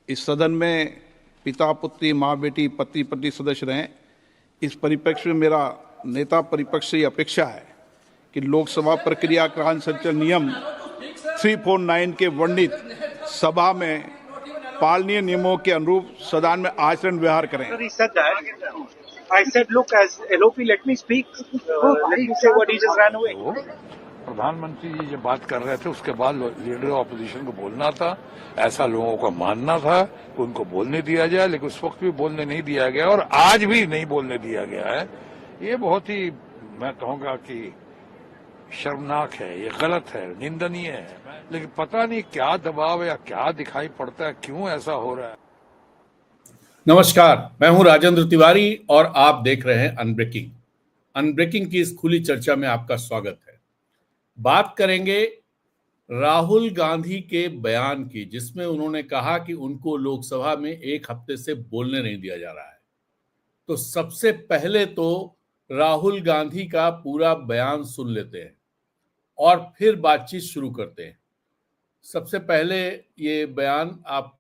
इस सदन में पिता पुत्री माँ बेटी पति पत्नी सदस्य रहें। इस परिप्रेक्ष्य में मेरा नेता परिपक्ष से अपेक्षा है कि लोकसभा प्रक्रिया का संचालन नियम 349 के वर्णित सभा में पालनीय नियमों के अनुरूप सदन में आचरण व्यवहार करें। I said, look, as LOP, let me speak. Let me say what he just ran away. प्रधानमंत्री जी जब बात कर रहे थे उसके बाद लीडर ऑफ अपोजिशन को बोलना था, ऐसा लोगों का मानना था कि उनको बोलने दिया जाए, लेकिन उस वक्त भी बोलने नहीं दिया गया और आज भी नहीं बोलने दिया गया है। ये बहुत ही, मैं कहूँगा कि शर्मनाक है, ये गलत है, निंदनीय है। लेकिन पता नहीं क्या दबाव या क्या दिखाई पड़ता है, क्यों ऐसा हो रहा है। नमस्कार, मैं हूं राजेंद्र तिवारी और आप देख रहे हैं अनब्रेकिंग। अनब्रेकिंग की इस खुली चर्चा में आपका स्वागत है। बात करेंगे राहुल गांधी के बयान की, जिसमें उन्होंने कहा कि उनको लोकसभा में एक हफ्ते से बोलने नहीं दिया जा रहा है। तो सबसे पहले तो राहुल गांधी का पूरा बयान सुन लेते हैं और फिर बातचीत शुरू करते हैं। सबसे पहले ये बयान आप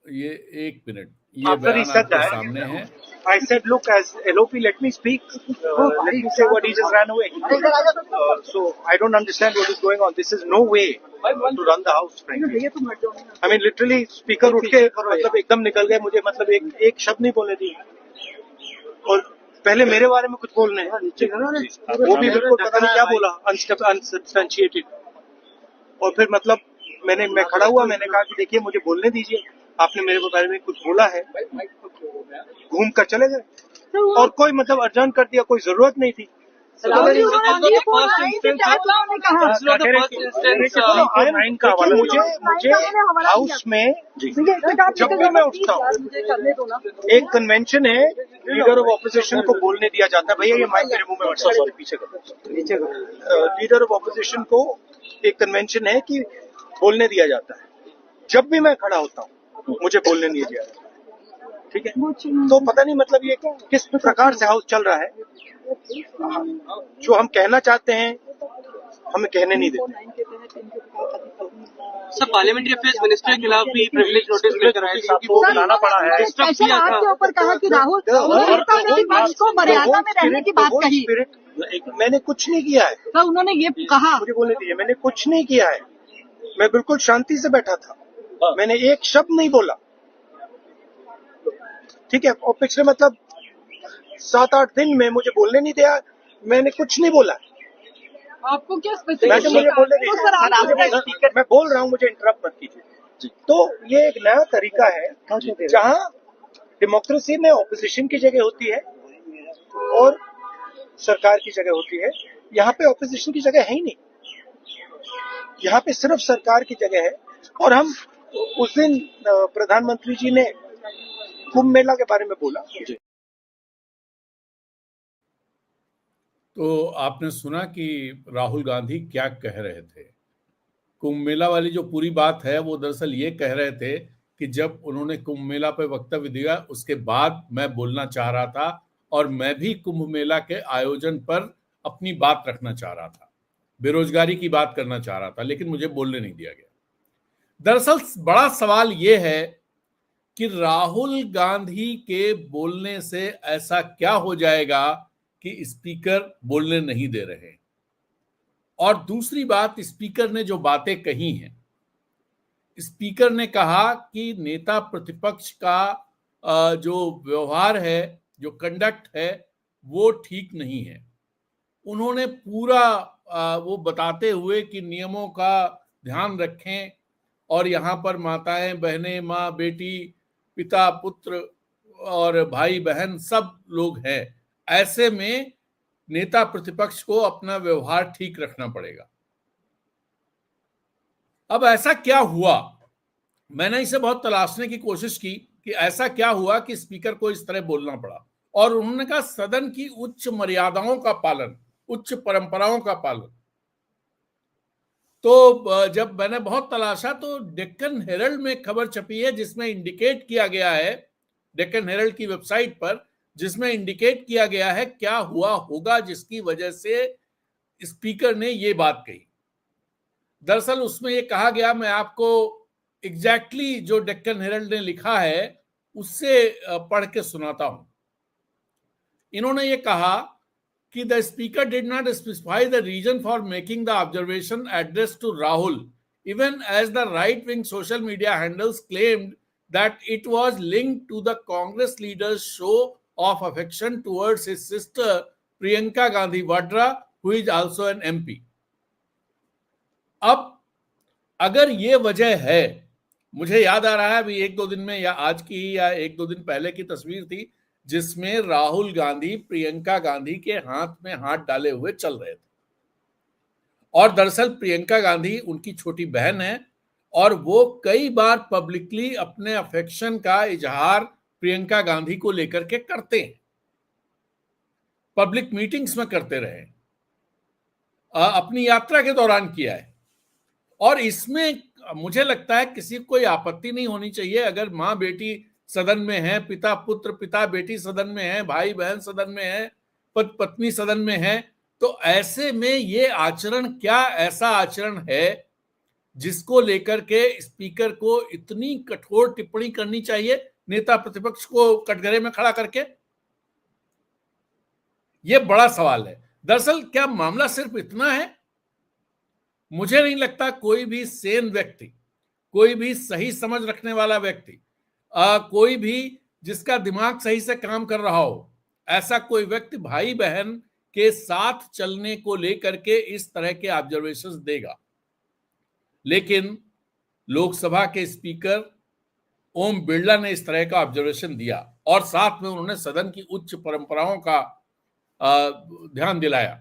ये एक मिनट, ये बयान आपके सामने है। I said, look, as LOP, let me speak. Let me say what he just ran away. So I don't understand what is going on. This is no way to run the house, frankly. I mean, literally, speaker उठ के मतलब एकदम निकल गए मुझे, मतलब एक शब्द नहीं बोलने दिए। और पहले मेरे बारे में कुछ बोलने हैं, वो भी बिल्कुल पता नहीं क्या बोला, अनसब्सटेंशिएटेड। और फिर मतलब मैं खड़ा हुआ, मैंने कहा कि देखिए मुझे बोलने दीजिए, आपने मेरे बारे में कुछ बोला है, घूम कर चले गए और कोई मतलब अर्जन कर दिया, कोई जरूरत नहीं थी। मुझे हाउस में जब भी मैं उठता हूँ एक कन्वेंशन है, लीडर ऑफ ऑपोजिशन को बोलने दिया जाता है। भैया ये माइक मेरे मुंह में पीछे करो। लीडर ऑफ ऑपोजिशन को एक कन्वेंशन है कि बोलने दिया जाता है। जब भी मैं खड़ा होता हूँ मुझे बोलने नहीं दिया जाता, ठीक है। तो पता नहीं मतलब ये किस प्रकार से हाउस चल रहा है, जो हम कहना चाहते हैं हमें कहने नहीं देते। सर, पार्लियामेंट्री अफेयर्स मिनिस्टर के खिलाफ भी प्रिविलेज नोटिस लेकर आए थे, लाना पड़ा है। आपके ऊपर कहा कि राहुल को मर्यादा में रहने की बात कही। मैंने कुछ नहीं किया है। तो उन्होंने ये कहा, मुझे बोलने दीजिए, मैंने कुछ नहीं किया है। मैं बिल्कुल शांति से बैठा था, मैंने एक शब्द नहीं बोला, ठीक है। और पिछले मतलब 7-8 दिन में मुझे बोलने नहीं दिया, मैंने कुछ नहीं बोला। आपको क्या मैं बोल रहा हूँ, मुझे इंटरप्ट मत कीजिए। तो ये एक नया तरीका है जहाँ डेमोक्रेसी में ऑपोजिशन की जगह होती है और सरकार की जगह होती है। यहाँ पे ऑपोजिशन की जगह है ही नहीं, यहाँ पे सिर्फ सरकार की जगह है। और हम उस दिन प्रधानमंत्री जी ने कुंभ मेला के बारे में बोला। तो आपने सुना कि राहुल गांधी क्या कह रहे थे। कुंभ मेला वाली जो पूरी बात है वो दरअसल ये कह रहे थे कि जब उन्होंने कुंभ मेला पे वक्तव्य दिया उसके बाद मैं बोलना चाह रहा था और मैं भी कुंभ मेला के आयोजन पर अपनी बात रखना चाह रहा था, बेरोजगारी की बात करना चाह रहा था, लेकिन मुझे बोलने नहीं दिया गया। दरअसल बड़ा सवाल ये है कि राहुल गांधी के बोलने से ऐसा क्या हो जाएगा कि स्पीकर बोलने नहीं दे रहे हैं। और दूसरी बात, स्पीकर ने जो बातें कही हैं, स्पीकर ने कहा कि नेता प्रतिपक्ष का जो व्यवहार है, जो कंडक्ट है, वो ठीक नहीं है। उन्होंने पूरा वो बताते हुए कि नियमों का ध्यान रखें और यहाँ पर माताएं बहनें, माँ बेटी, पिता पुत्र और भाई बहन सब लोग हैं, ऐसे में नेता प्रतिपक्ष को अपना व्यवहार ठीक रखना पड़ेगा। अब ऐसा क्या हुआ, मैंने इसे बहुत तलाशने की कोशिश की कि ऐसा क्या हुआ कि स्पीकर को इस तरह बोलना पड़ा। और उन्होंने कहा सदन की उच्च मर्यादाओं का पालन, उच्च परंपराओं का पालन। तो जब मैंने बहुत तलाशा तो डेक्कन हेरल्ड में खबर छपी है जिसमें इंडिकेट किया गया है, डेक्कन हेरल्ड की वेबसाइट पर, जिसमें इंडिकेट किया गया है क्या हुआ होगा जिसकी वजह से स्पीकर ने ये बात कही। दरअसल उसमें ये कहा गया, मैं आपको एग्जैक्टली जो डेक्कन हेरल्ड ने लिखा है उससे पढ़ के सुनाता हूं। इन्होंने ये कहा कि the speaker did not specify the reason for making the observation address to Rahul, even as the right-wing social media handles claimed that it was linked to the Congress leader's show of affection towards his sister Priyanka Gandhi Vadra, who is also an MP. अब अगर ये वजह है, मुझे याद आ रहा है अभी 1-2 दिन में, या आज की या 1-2 दिन पहले की तस्वीर थी जिसमें राहुल गांधी प्रियंका गांधी के हाथ में हाथ डाले हुए चल रहे थे। और दरअसल प्रियंका गांधी उनकी छोटी बहन है और वो कई बार पब्लिकली अपने अफेक्शन का इजहार प्रियंका गांधी को लेकर के करते हैं, पब्लिक मीटिंग्स में करते रहे, अपनी यात्रा के दौरान किया है। और इसमें मुझे लगता है किसी को कोई आपत्ति नहीं होनी चाहिए अगर माँ बेटी सदन में है, पिता पुत्र, पिता बेटी सदन में है, भाई बहन सदन में है, पत्नी सदन में है, तो ऐसे में ये आचरण क्या ऐसा आचरण है जिसको लेकर के स्पीकर को इतनी कठोर टिप्पणी करनी चाहिए नेता प्रतिपक्ष को कटघरे में खड़ा करके? यह बड़ा सवाल है। दरअसल क्या मामला सिर्फ इतना है? मुझे नहीं लगता कोई भी सेन व्यक्ति, कोई भी सही समझ रखने वाला व्यक्ति, कोई भी जिसका दिमाग सही से काम कर रहा हो, ऐसा कोई व्यक्ति भाई बहन के साथ चलने को लेकर के इस तरह के ऑब्जर्वेशंस देगा। लेकिन लोकसभा के स्पीकर ओम बिरला ने इस तरह का ऑब्जर्वेशन दिया और साथ में उन्होंने सदन की उच्च परंपराओं का ध्यान दिलाया,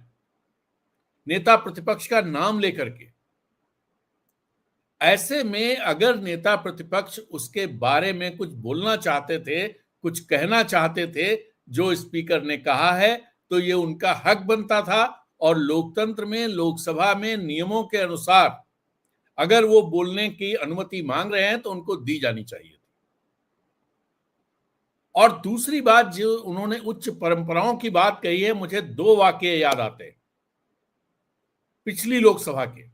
नेता प्रतिपक्ष का नाम लेकर के। ऐसे में अगर नेता प्रतिपक्ष उसके बारे में कुछ बोलना चाहते थे, कुछ कहना चाहते थे जो स्पीकर ने कहा है, तो ये उनका हक बनता था। और लोकतंत्र में, लोकसभा में नियमों के अनुसार अगर वो बोलने की अनुमति मांग रहे हैं तो उनको दी जानी चाहिए। और दूसरी बात, जो उन्होंने उच्च परंपराओं की बात कही है, मुझे 2 वाक्य याद आते हैं पिछली लोकसभा के,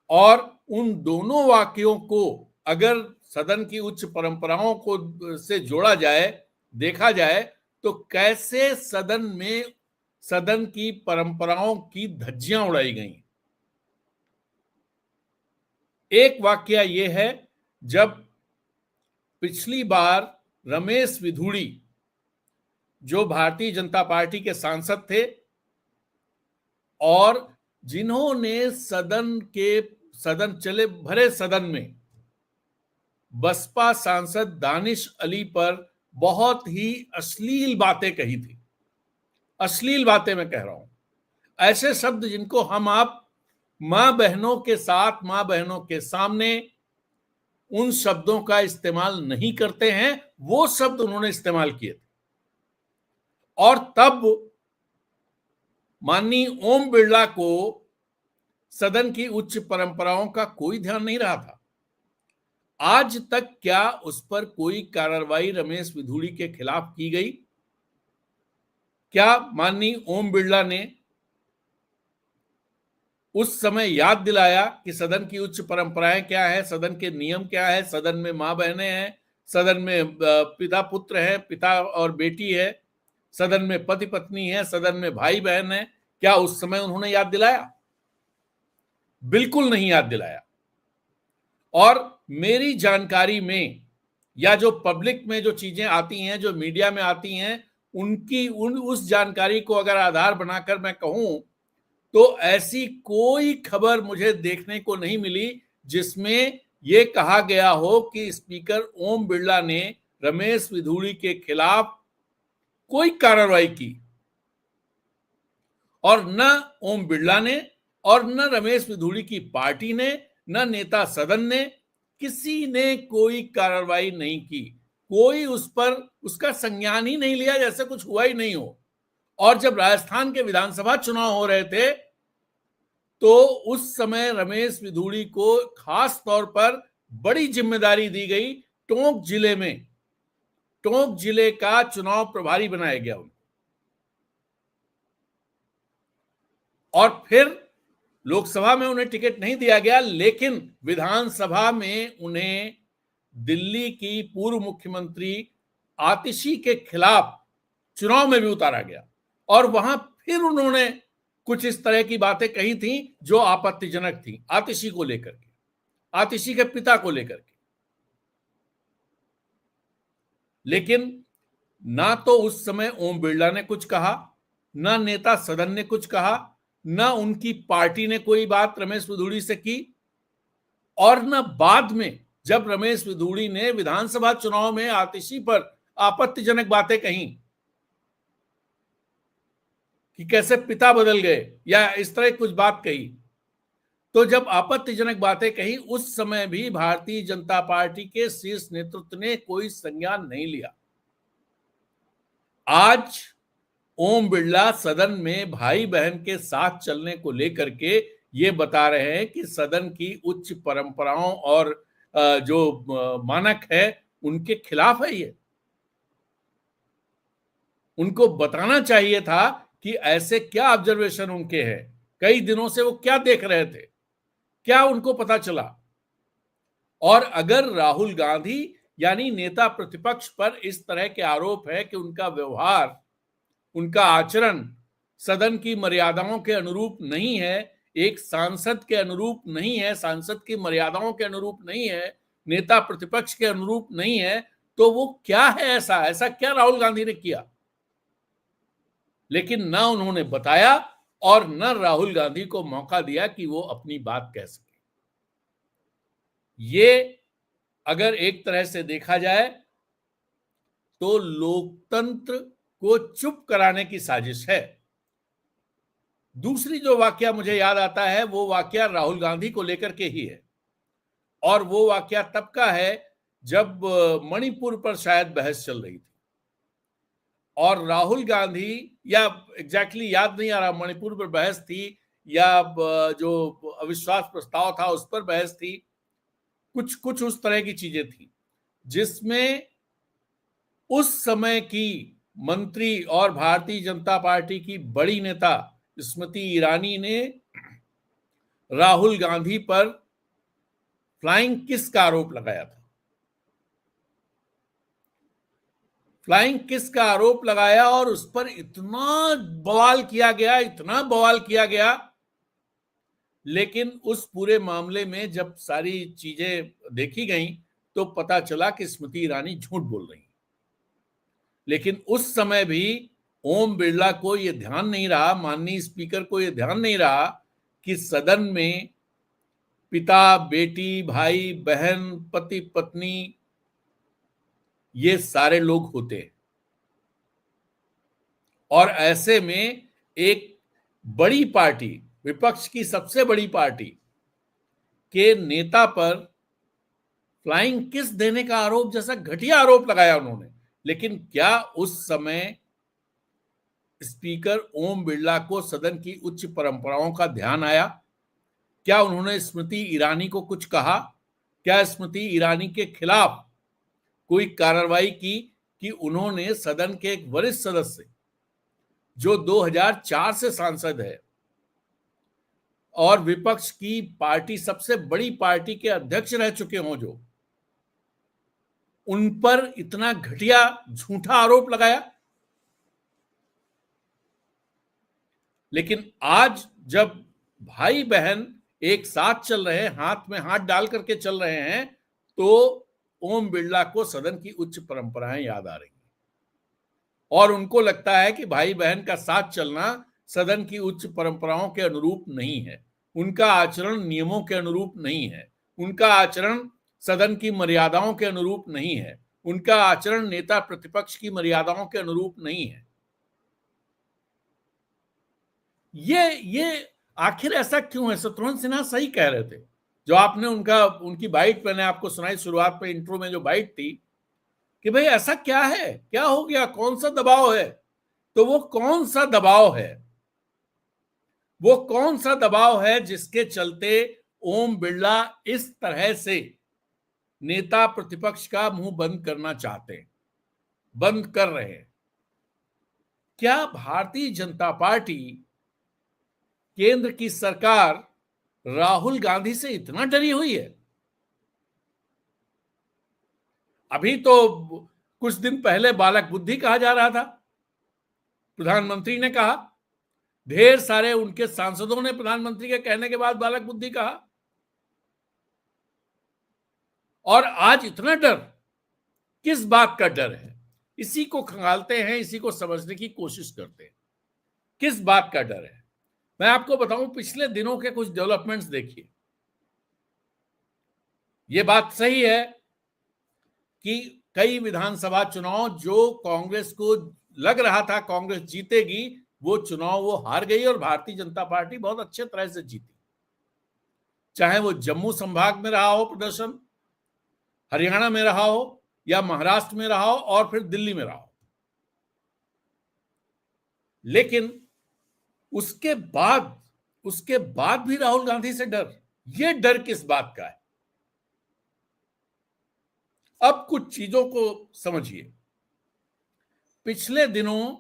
और उन दोनों वाक्यों को अगर सदन की उच्च परंपराओं को से जोड़ा जाए, देखा जाए, तो कैसे सदन की परंपराओं की धज्जियां उड़ाई गई। एक वाकया यह है, जब पिछली बार रमेश विधुड़ी जो भारतीय जनता पार्टी के सांसद थे और जिन्होंने चले भरे सदन में बसपा सांसद दानिश अली पर बहुत ही अश्लील बातें कही थी, अश्लील बातें मैं कह रहा हूं, ऐसे शब्द जिनको हम आप मां बहनों के साथ, मां बहनों के सामने उन शब्दों का इस्तेमाल नहीं करते हैं, वो शब्द उन्होंने इस्तेमाल किए थे। और तब माननीय ओम बिरला को सदन की उच्च परंपराओं का कोई ध्यान नहीं रहा था। आज तक क्या उस पर कोई कार्रवाई रमेश विधुड़ी के खिलाफ की गई? क्या माननीय ओम बिरला ने उस समय याद दिलाया कि सदन की उच्च परंपराएं क्या है, सदन के नियम क्या है, सदन में मां बहनें हैं, सदन में पिता पुत्र है, पिता और बेटी है, सदन में पति पत्नी है, सदन में भाई बहन है? क्या उस समय उन्होंने याद दिलाया? बिल्कुल नहीं याद दिलाया। और मेरी जानकारी में, या जो पब्लिक में जो चीजें आती हैं, जो मीडिया में आती हैं, उस जानकारी को अगर आधार बनाकर मैं कहूं तो ऐसी कोई खबर मुझे देखने को नहीं मिली जिसमें यह कहा गया हो कि स्पीकर ओम बिरला ने रमेश विधुड़ी के खिलाफ कोई कार्रवाई की। और न ओम बिरला ने, और न रमेश विधुड़ी की पार्टी ने, न नेता सदन ने, किसी ने कोई कार्रवाई नहीं की। कोई उस पर उसका संज्ञान ही नहीं लिया, जैसे कुछ हुआ ही नहीं हो। और जब राजस्थान के विधानसभा चुनाव हो रहे थे तो उस समय रमेश विधुड़ी को खास तौर पर बड़ी जिम्मेदारी दी गई। टोंक जिले में, टोंक जिले का चुनाव प्रभारी बनाया गया उनको। और फिर लोकसभा में उन्हें टिकट नहीं दिया गया, लेकिन विधानसभा में उन्हें दिल्ली की पूर्व मुख्यमंत्री आतिशी के खिलाफ चुनाव में भी उतारा गया और वहां फिर उन्होंने कुछ इस तरह की बातें कही थी जो आपत्तिजनक थी आतिशी को लेकर के, आतिशी के पिता को लेकर के। लेकिन ना तो उस समय ओम बिरला ने कुछ कहा, ना नेता सदन ने कुछ कहा, ना उनकी पार्टी ने कोई बात रमेश विधुड़ी से की, और न बाद में जब रमेश विधुड़ी ने विधानसभा चुनाव में आतिशी पर आपत्तिजनक बातें कही कि कैसे पिता बदल गए या इस तरह कुछ बात कही, तो जब आपत्तिजनक बातें कही उस समय भी भारतीय जनता पार्टी के शीर्ष नेतृत्व ने कोई संज्ञान नहीं लिया। आज ओम बिरला सदन में भाई बहन के साथ चलने को लेकर के ये बता रहे हैं कि सदन की उच्च परंपराओं और जो मानक है उनके खिलाफ है। ये उनको बताना चाहिए था कि ऐसे क्या ऑब्जर्वेशन उनके हैं, कई दिनों से वो क्या देख रहे थे, क्या उनको पता चला। और अगर राहुल गांधी यानी नेता प्रतिपक्ष पर इस तरह के आरोप है कि उनका व्यवहार, उनका आचरण सदन की मर्यादाओं के अनुरूप नहीं है, एक सांसद के अनुरूप नहीं है, सांसद की मर्यादाओं के अनुरूप नहीं है, नेता प्रतिपक्ष के अनुरूप नहीं है, तो वो क्या है, ऐसा क्या राहुल गांधी ने किया। लेकिन ना उन्होंने बताया और न राहुल गांधी को मौका दिया कि वो अपनी बात कह सके। ये अगर एक तरह से देखा जाए तो लोकतंत्र को चुप कराने की साजिश है। दूसरी जो वाकया मुझे याद आता है वो वाकया राहुल गांधी को लेकर के ही है, और वो वाकया तब का है जब मणिपुर पर शायद बहस चल रही थी और राहुल गांधी, या एग्जैक्टली याद नहीं आ रहा मणिपुर पर बहस थी या जो अविश्वास प्रस्ताव था उस पर बहस थी, कुछ उस तरह की चीजें थी, जिसमें उस समय की मंत्री और भारतीय जनता पार्टी की बड़ी नेता स्मृति ईरानी ने राहुल गांधी पर फ्लाइंग किस का आरोप लगाया था। फ्लाइंग किस का आरोप लगाया और उस पर इतना बवाल किया गया, लेकिन उस पूरे मामले में जब सारी चीजें देखी गईं तो पता चला कि स्मृति ईरानी झूठ बोल रही। लेकिन उस समय भी ओम बिरला को यह ध्यान नहीं रहा, माननीय स्पीकर को यह ध्यान नहीं रहा कि सदन में पिता, बेटी, भाई, बहन, पति, पत्नी, ये सारे लोग होते हैं। और ऐसे में एक बड़ी पार्टी, विपक्ष की सबसे बड़ी पार्टी के नेता पर फ्लाइंग किस देने का आरोप जैसा घटिया आरोप लगाया उन्होंने। लेकिन क्या उस समय स्पीकर ओम बिरला को सदन की उच्च परंपराओं का ध्यान आया? क्या उन्होंने स्मृति ईरानी को कुछ कहा? क्या स्मृति ईरानी के खिलाफ कोई कार्रवाई की कि उन्होंने सदन के एक वरिष्ठ सदस्य जो 2004 से सांसद है और विपक्ष की पार्टी, सबसे बड़ी पार्टी के अध्यक्ष रह चुके हों, जो उन पर इतना घटिया झूठा आरोप लगाया? लेकिन आज जब भाई बहन एक साथ चल रहे हैं, हाथ में हाथ डाल करके चल रहे हैं, तो ओम बिरला को सदन की उच्च परंपराएं याद आ रही हैं और उनको लगता है कि भाई बहन का साथ चलना सदन की उच्च परंपराओं के अनुरूप नहीं है, उनका आचरण नियमों के अनुरूप नहीं है, उनका आचरण सदन की मर्यादाओं के अनुरूप नहीं है, उनका आचरण नेता प्रतिपक्ष की मर्यादाओं के अनुरूप नहीं है। ये आखिर ऐसा क्यों है? शत्रुघ्न सिन्हा सही कह रहे थे, जो आपने उनकी बाइट मैंने आपको सुनाई शुरुआत में, इंट्रो में जो बाइट थी, कि भाई ऐसा क्या है, क्या हो गया, कौन सा दबाव है? तो वो कौन सा दबाव है? वो कौन सा दबाव है जिसके चलते ओम बिरला इस तरह से नेता प्रतिपक्ष का मुंह बंद करना चाहते हैं, बंद कर रहे हैं? क्या भारतीय जनता पार्टी, केंद्र की सरकार राहुल गांधी से इतना डरी हुई है? अभी तो कुछ दिन पहले बालक बुद्धि कहा जा रहा था, प्रधानमंत्री ने कहा, ढेर सारे उनके सांसदों ने प्रधानमंत्री के कहने के बाद बालक बुद्धि कहा, और आज इतना डर, किस बात का डर है? इसी को खंगालते हैं, इसी को समझने की कोशिश करते हैं, किस बात का डर है। मैं आपको बताऊं, पिछले दिनों के कुछ डेवलपमेंट्स देखिए। यह बात सही है कि कई विधानसभा चुनाव जो कांग्रेस को लग रहा था कांग्रेस जीतेगी, वो चुनाव वो हार गई और भारतीय जनता पार्टी बहुत अच्छे तरह से जीती। चाहे वो जम्मू संभाग में रहा हो प्रदर्शन, हरियाणा में रहा हो, या महाराष्ट्र में रहा हो, और फिर दिल्ली में रहा हो। लेकिन उसके बाद भी राहुल गांधी से डर। ये डर किस बात का है? अब कुछ चीजों को समझिए। पिछले दिनों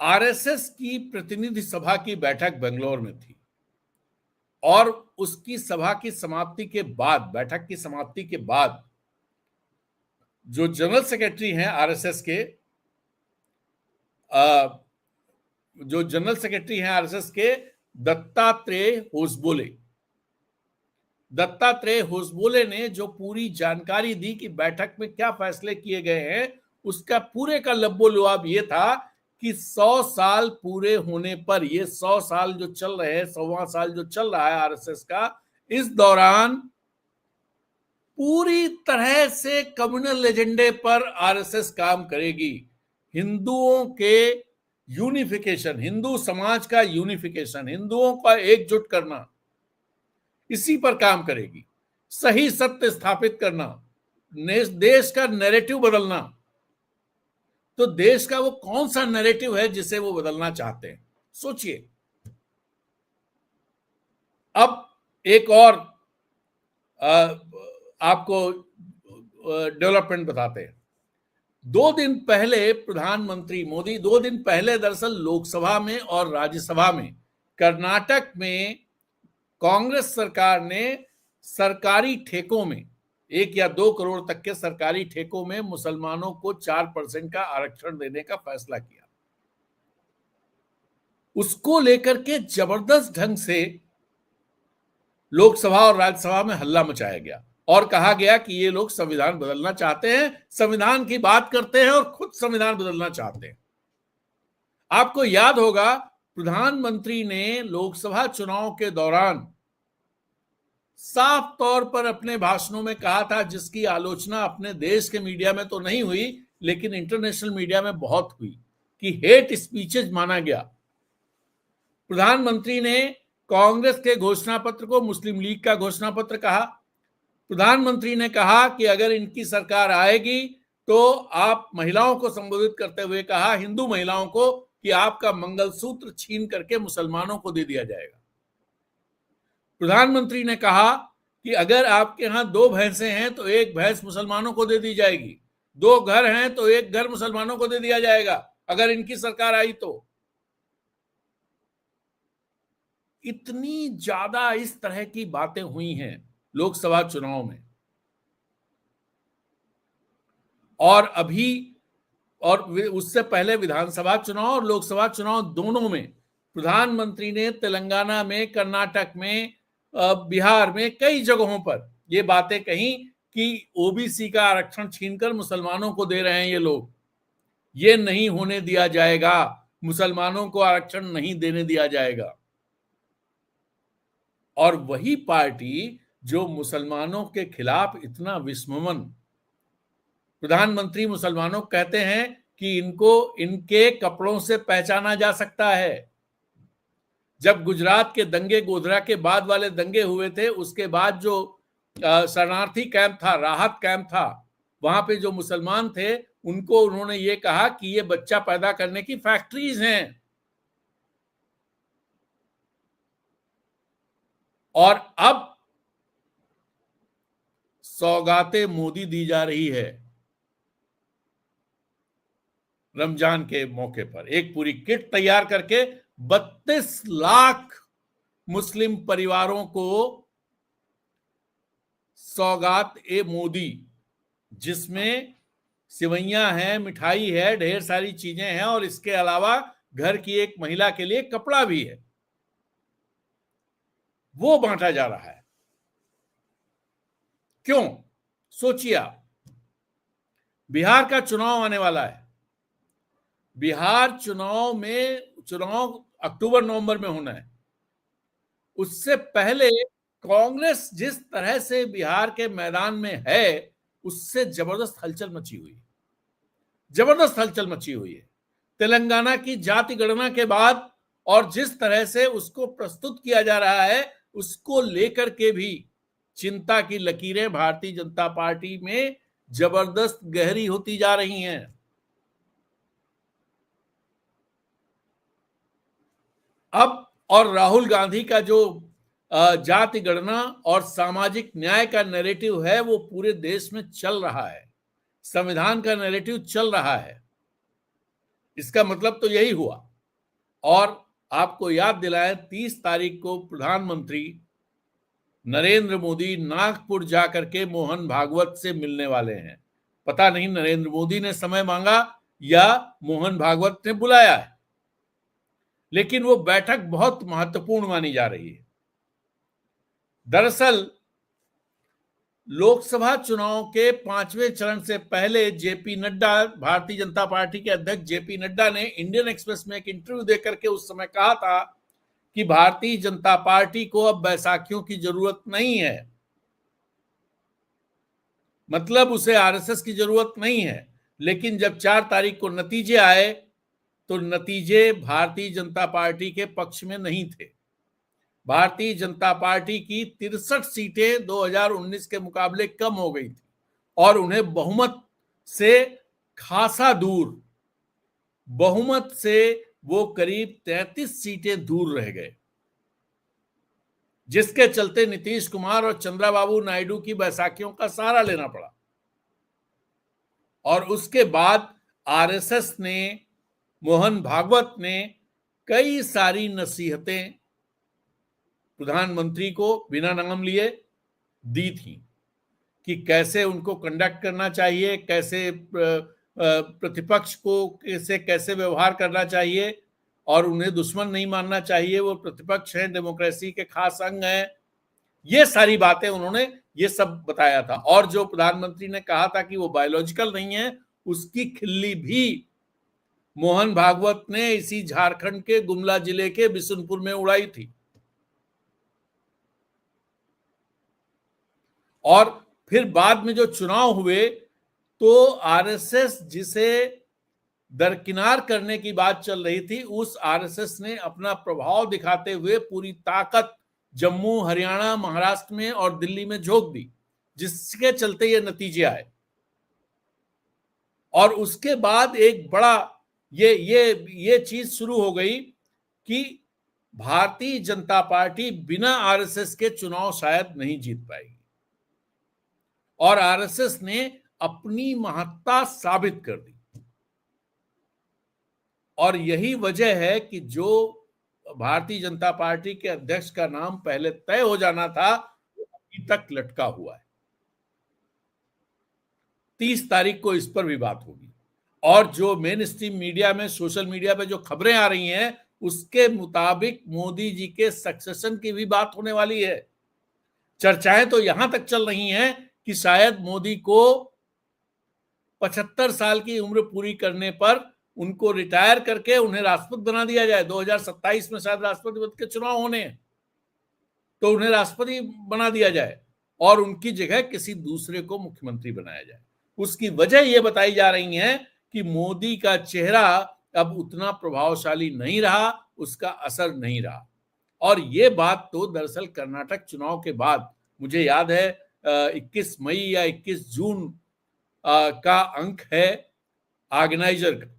आरएसएस की प्रतिनिधि सभा की बैठक बेंगलोर में थी, और उसकी सभा की समाप्ति के बाद, बैठक की समाप्ति के बाद, जो जनरल सेक्रेटरी हैं आरएसएस के, जो जनरल सेक्रेटरी हैं आरएसएस के, दत्तात्रेय होसबोले ने जो पूरी जानकारी दी कि बैठक में क्या फैसले किए गए हैं, उसका पूरे का लब्बो-लुआब ये था कि 100 साल पूरे होने पर, ये 100 साल जो चल रहे हैं, 100वां साल जो चल रहा है आरएसएस का, इस दौरान पूरी तरह से कम्युनल एजेंडे पर आरएसएस काम करेगी। हिंदुओं के यूनिफिकेशन, हिंदू समाज का यूनिफिकेशन, हिंदुओं का एकजुट करना, इसी पर काम करेगी। सही सत्य स्थापित करना, देश का नैरेटिव बदलना। तो देश का वो कौन सा नैरेटिव है जिसे वो बदलना चाहते हैं? सोचिए। अब एक और आपको डेवलपमेंट बताते हैं। 2 दिन पहले प्रधानमंत्री मोदी, 2 दिन पहले दरअसल लोकसभा में और राज्यसभा में, कर्नाटक में कांग्रेस सरकार ने सरकारी ठेकों में 1 या 2 करोड़ तक के सरकारी ठेकों में मुसलमानों को 4% का आरक्षण देने का फैसला किया। उसको लेकर के जबरदस्त ढंग से लोकसभा और राज्यसभा में हल्ला मचाया गया और कहा गया कि ये लोग संविधान बदलना चाहते हैं, संविधान की बात करते हैं और खुद संविधान बदलना चाहते हैं। आपको याद होगा, प्रधानमंत्री ने लोकसभा चुनाव के दौरान साफ तौर पर अपने भाषणों में कहा था, जिसकी आलोचना अपने देश के मीडिया में तो नहीं हुई लेकिन इंटरनेशनल मीडिया में बहुत हुई, कि हेट स्पीचेज माना गया। प्रधानमंत्री ने कांग्रेस के घोषणा पत्र को मुस्लिम लीग का घोषणा पत्र कहा। प्रधानमंत्री ने कहा कि अगर इनकी सरकार आएगी तो आप महिलाओं को संबोधित करते हुए कहा, हिंदू महिलाओं को, कि आपका मंगलसूत्र छीन करके मुसलमानों को दे दिया जाएगा। प्रधानमंत्री ने कहा कि अगर आपके यहां 2 भैंसें हैं तो 1 भैंस मुसलमानों को दे दी जाएगी, 2 घर हैं तो 1 घर मुसलमानों को दे दिया जाएगा अगर इनकी सरकार आई तो। इतनी ज्यादा इस तरह की बातें हुई हैं लोकसभा चुनाव में। और अभी, और उससे पहले विधानसभा चुनाव और लोकसभा चुनाव दोनों में प्रधानमंत्री ने तेलंगाना में, कर्नाटक में, बिहार में कई जगहों पर ये बातें कही कि ओबीसी का आरक्षण छीनकर मुसलमानों को दे रहे हैं ये लोग, ये नहीं होने दिया जाएगा, मुसलमानों को आरक्षण नहीं देने दिया जाएगा। और वही पार्टी जो मुसलमानों के खिलाफ इतना विस्ममन, प्रधानमंत्री मुसलमानों को कहते हैं कि इनको इनके कपड़ों से पहचाना जा सकता है। जब गुजरात के दंगे, गोधरा के बाद वाले दंगे हुए थे, उसके बाद जो शरणार्थी कैंप था, राहत कैंप था, वहां पे जो मुसलमान थे उनको उन्होंने ये कहा कि ये बच्चा पैदा करने की फैक्ट्रीज हैं। और अब सौगातें मोदी दी जा रही है रमजान के मौके पर। एक पूरी किट तैयार करके 32 लाख मुस्लिम परिवारों को सौगात ए मोदी, जिसमें सिवैयां हैं, मिठाई है, ढेर सारी चीजें हैं और इसके अलावा घर की एक महिला के लिए कपड़ा भी है, वो बांटा जा रहा है। क्यों? सोचिए आप, बिहार का चुनाव आने वाला है। बिहार चुनाव अक्टूबर नवंबर में होना है। उससे पहले कांग्रेस जिस तरह से बिहार के मैदान में है, उससे जबरदस्त हलचल मची हुई है, जबरदस्त हलचल मची हुई है। तेलंगाना की जाति गणना के बाद और जिस तरह से उसको प्रस्तुत किया जा रहा है, उसको लेकर के भी चिंता की लकीरें भारतीय जनता पार्टी में जबरदस्त गहरी होती जा रही हैं। अब और राहुल गांधी का जो जाति गणना और सामाजिक न्याय का नैरेटिव है, वो पूरे देश में चल रहा है, संविधान का नैरेटिव चल रहा है। इसका मतलब तो यही हुआ। और आपको याद दिलाएं, 30 तारीख को प्रधानमंत्री नरेंद्र मोदी नागपुर जाकर के मोहन भागवत से मिलने वाले हैं। पता नहीं नरेंद्र मोदी ने समय मांगा या मोहन भागवत ने बुलाया है, लेकिन वो बैठक बहुत महत्वपूर्ण मानी जा रही है। दरअसल लोकसभा चुनाव के 5वें चरण से पहले जेपी नड्डा, भारतीय जनता पार्टी के अध्यक्ष जेपी नड्डा ने इंडियन एक्सप्रेस में एक इंटरव्यू देकर के उस समय कहा था कि भारतीय जनता पार्टी को अब बैसाखियों की जरूरत नहीं है, मतलब उसे आरएसएस की जरूरत नहीं है। लेकिन जब 4 तारीख को नतीजे आए तो नतीजे भारतीय जनता पार्टी के पक्ष में नहीं थे। भारतीय जनता पार्टी की 63 सीटें 2019 के मुकाबले कम हो गई थी और उन्हें बहुमत से खासा दूर, बहुमत से वो करीब 33 सीटें दूर रह गए, जिसके चलते नीतीश कुमार और चंद्रबाबू नायडू की बैसाखियों का सहारा लेना पड़ा। और उसके बाद आरएसएस ने, मोहन भागवत ने कई सारी नसीहतें प्रधानमंत्री को बिना नाम लिए दी थी कि कैसे उनको कंडक्ट करना चाहिए, कैसे प्रतिपक्ष को कैसे व्यवहार करना चाहिए और उन्हें दुश्मन नहीं मानना चाहिए, वो प्रतिपक्ष हैं, डेमोक्रेसी के खास अंग हैं। ये सारी बातें उन्होंने ये सब बताया था। और जो प्रधानमंत्री ने कहा था कि वो बायोलॉजिकल नहीं है, उसकी खिल्ली भी मोहन भागवत ने इसी झारखंड के गुमला जिले के बिशुनपुर में उड़ाई थी। और फिर बाद में जो चुनाव हुए तो आरएसएस जिसे दरकिनार करने की बात चल रही थी, उस आरएसएस ने अपना प्रभाव दिखाते हुए पूरी ताकत जम्मू, हरियाणा, महाराष्ट्र में और दिल्ली में झोंक दी, जिसके चलते ये नतीजे आए। और उसके बाद एक बड़ा ये चीज शुरू हो गई कि भारतीय जनता पार्टी बिना आरएसएस के चुनाव शायद नहीं जीत पाएगी और आरएसएस ने अपनी महत्ता साबित कर दी। और यही वजह है कि जो भारतीय जनता पार्टी के अध्यक्ष का नाम पहले तय हो जाना था, वो अभी तक लटका हुआ है। 30 तारीख को इस पर भी बात होगी। और जो मेन स्ट्रीम मीडिया में, सोशल मीडिया पे जो खबरें आ रही हैं, उसके मुताबिक मोदी जी के सक्सेशन की भी बात होने वाली है। चर्चाएं तो यहां तक चल रही हैं कि शायद मोदी को 75 साल की उम्र पूरी करने पर उनको रिटायर करके उन्हें राष्ट्रपति बना दिया जाए। 2027 में शायद राष्ट्रपति पद के चुनाव होने हैं, तो उन्हें राष्ट्रपति बना दिया जाए और उनकी जगह किसी दूसरे को मुख्यमंत्री बनाया जाए। उसकी वजह यह बताई जा रही है कि मोदी का चेहरा अब उतना प्रभावशाली नहीं रहा, उसका असर नहीं रहा। और ये बात तो दरअसल कर्नाटक चुनाव के बाद, मुझे याद है 21 मई या 21 जून का अंक है ऑर्गेनाइजर का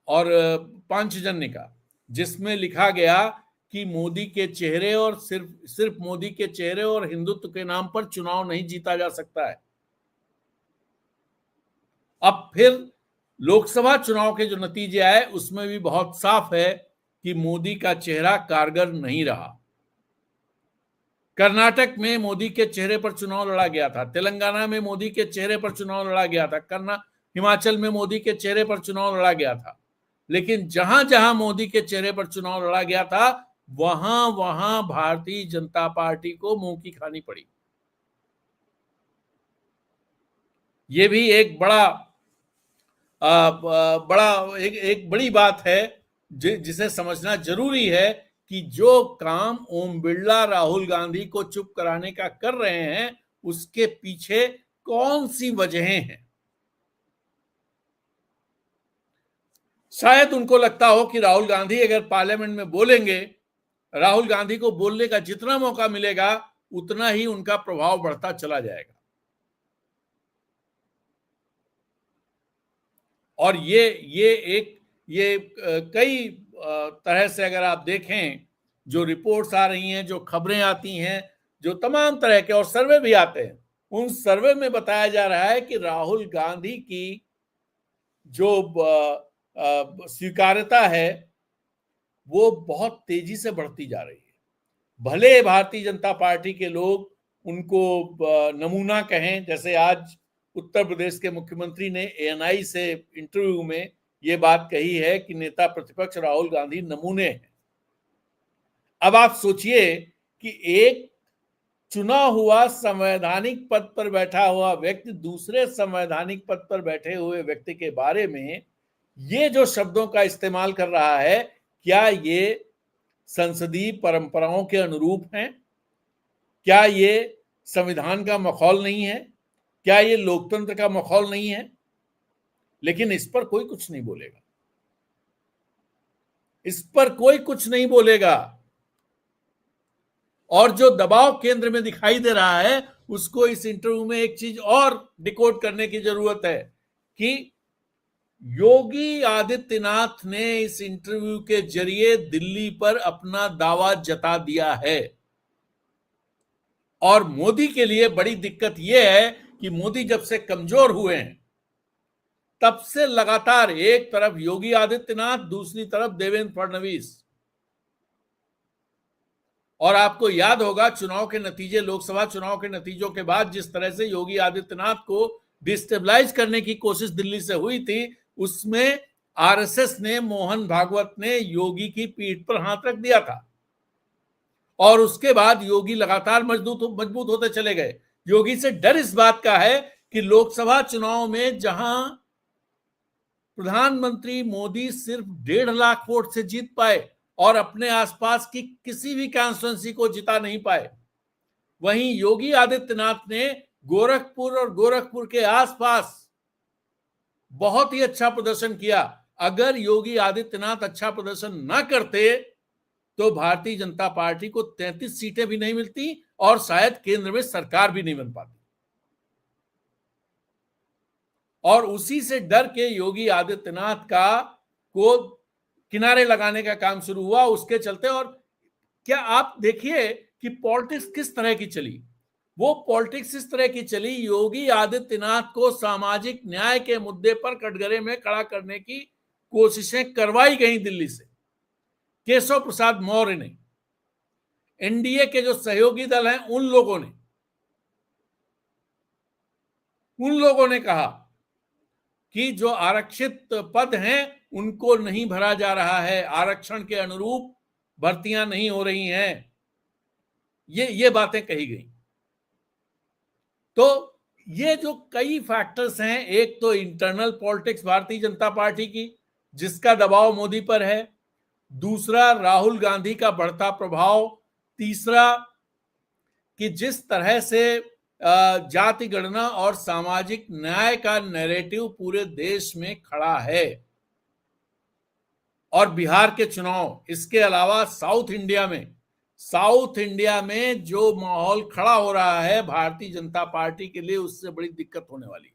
और पांचजन्य का, जिसमें लिखा गया कि मोदी के चेहरे और सिर्फ मोदी के चेहरे और हिंदुत्व के नाम पर चुनाव नहीं जीता जा सकता है। अब फिर लोकसभा चुनाव के जो नतीजे आए उसमें भी बहुत साफ है कि मोदी का चेहरा कारगर नहीं रहा। कर्नाटक में मोदी के चेहरे पर चुनाव लड़ा गया था, तेलंगाना में मोदी के चेहरे पर चुनाव लड़ा गया था, हिमाचल में मोदी के चेहरे पर चुनाव लड़ा गया था। लेकिन जहां जहां मोदी के चेहरे पर चुनाव लड़ा गया था वहां वहां भारतीय जनता पार्टी को मुंह की खानी पड़ी। ये भी एक एक बड़ी बात है जिसे समझना जरूरी है कि जो काम ओम बिरला राहुल गांधी को चुप कराने का कर रहे हैं उसके पीछे कौन सी वजहें हैं। शायद उनको लगता हो कि राहुल गांधी अगर पार्लियामेंट में बोलेंगे, राहुल गांधी को बोलने का जितना मौका मिलेगा उतना ही उनका प्रभाव बढ़ता चला जाएगा। और ये कई तरह से अगर आप देखें, जो रिपोर्ट्स आ रही हैं, जो खबरें आती हैं, जो तमाम तरह के और सर्वे भी आते हैं, उन सर्वे में बताया जा रहा है कि राहुल गांधी की जो स्वीकार्यता है वो बहुत तेजी से बढ़ती जा रही है। भले भारतीय जनता पार्टी के लोग उनको नमूना कहें, जैसे आज उत्तर प्रदेश के मुख्यमंत्री ने ANI से इंटरव्यू में ये बात कही है कि नेता प्रतिपक्ष राहुल गांधी नमूने हैं। अब आप सोचिए कि एक चुना हुआ संवैधानिक पद पर बैठा हुआ व्यक्ति दूसरे संवैधानिक पद पर बैठे हुए व्यक्ति के बारे में ये जो शब्दों का इस्तेमाल कर रहा है, क्या ये संसदीय परंपराओं के अनुरूप हैं? क्या ये संविधान का माहौल नहीं है? क्या ये लोकतंत्र का माहौल नहीं है? लेकिन इस पर कोई कुछ नहीं बोलेगा, इस पर कोई कुछ नहीं बोलेगा। और जो दबाव केंद्र में दिखाई दे रहा है उसको इस इंटरव्यू में एक चीज और डिकोड करने की जरूरत है कि योगी आदित्यनाथ ने इस इंटरव्यू के जरिए दिल्ली पर अपना दावा जता दिया है। और मोदी के लिए बड़ी दिक्कत यह है कि मोदी जब से कमजोर हुए हैं तब से लगातार एक तरफ योगी आदित्यनाथ, दूसरी तरफ देवेंद्र फडणवीस। और आपको याद होगा चुनाव के नतीजे, लोकसभा चुनाव के नतीजों के बाद जिस तरह से योगी आदित्यनाथ को डिस्टेबलाइज करने की कोशिश दिल्ली से हुई थी, उसमें आरएसएस ने, मोहन भागवत ने योगी की पीठ पर हाथ रख दिया था। और उसके बाद योगी लगातार मजबूत होते चले गए। योगी से डर इस बात का है कि लोकसभा चुनाव में जहां प्रधानमंत्री मोदी सिर्फ 1.5 लाख वोट से जीत पाए और अपने आसपास की किसी भी कॉन्स्टिट्यूएंसी को जिता नहीं पाए, वहीं योगी आदित्यनाथ ने गोरखपुर और गोरखपुर के आसपास बहुत ही अच्छा प्रदर्शन किया। अगर योगी आदित्यनाथ अच्छा प्रदर्शन ना करते तो भारतीय जनता पार्टी को 33 सीटें भी नहीं मिलती और शायद केंद्र में सरकार भी नहीं बन पाती। और उसी से डर के योगी आदित्यनाथ को किनारे लगाने का काम शुरू हुआ उसके चलते। और क्या आप देखिए कि पॉलिटिक्स किस तरह की चली। वो पॉलिटिक्स इस तरह की चली, योगी आदित्यनाथ को सामाजिक न्याय के मुद्दे पर कटघरे में खड़ा करने की कोशिशें करवाई गई दिल्ली से। केशव प्रसाद मौर्य ने, एनडीए के जो सहयोगी दल हैं उन लोगों ने कहा कि जो आरक्षित पद हैं उनको नहीं भरा जा रहा है, आरक्षण के अनुरूप भर्तियां नहीं हो रही हैं। ये बातें कही गई। तो ये जो कई फैक्टर्स हैं, एक तो internal politics Bharatiya Janata party की जिसका दबाव मोदी पर है, दूसरा राहुल गांधी का बढ़ता प्रभाव, तीसरा कि जिस तरह से जाति गणना और सामाजिक न्याय का नैरेटिव पूरे देश में खड़ा है, और बिहार के चुनाव, इसके अलावा साउथ इंडिया में जो माहौल खड़ा हो रहा है भारतीय जनता पार्टी के लिए, उससे बड़ी दिक्कत होने वाली।